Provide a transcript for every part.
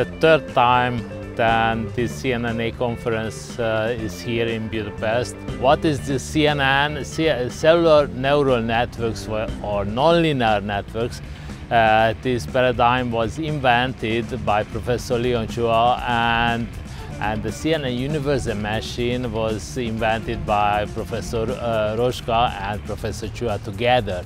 the third time that this CNNA conference is here in Budapest. What is the CNN? Cellular neural networks or nonlinear networks. This paradigm was invented by Professor Leon Chua, and the CNN universal machine was invented by Professor Roschka and Professor Chua together.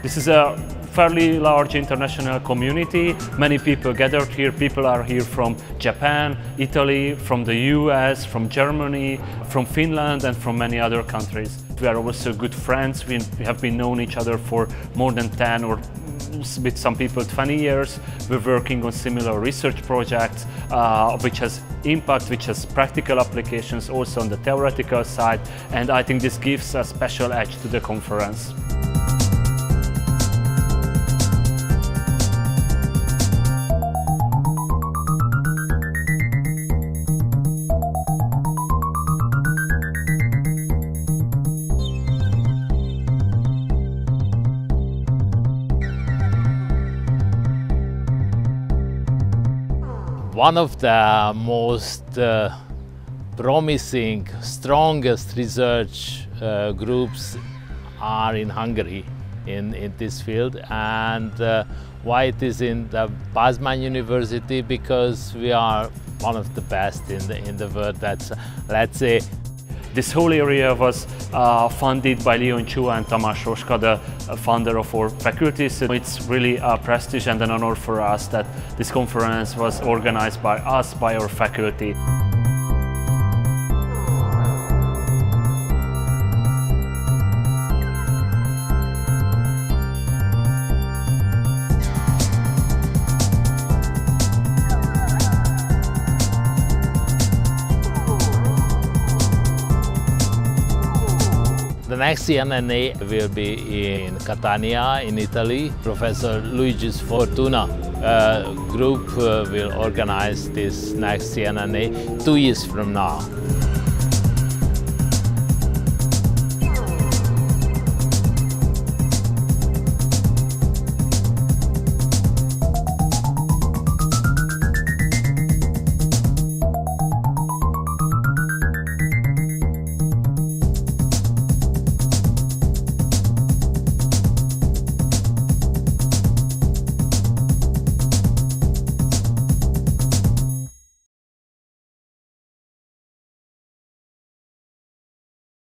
This is a fairly large international community. Many people gathered here. People are here from Japan, Italy, from the US, from Germany, from Finland, and from many other countries. We are also good friends. We have been known each other for more than 10 or with some people 20 years. We're working on similar research projects which has impact, which has practical applications also on the theoretical side, and I think this gives a special edge to the conference. One of the most promising, strongest research groups are in Hungary in this field, and why it is in the Pázmány University, because we are one of the best in the world. That's, let's say, this whole area was funded by Leon Chua and Tamás Roschka, the founder of our faculty. So it's really a prestige and an honor for us that this conference was organized by us, by our faculty. The next CNNA will be in Catania, in Italy. Professor Luigi Sfortuna group will organize this next CNNA 2 years from now.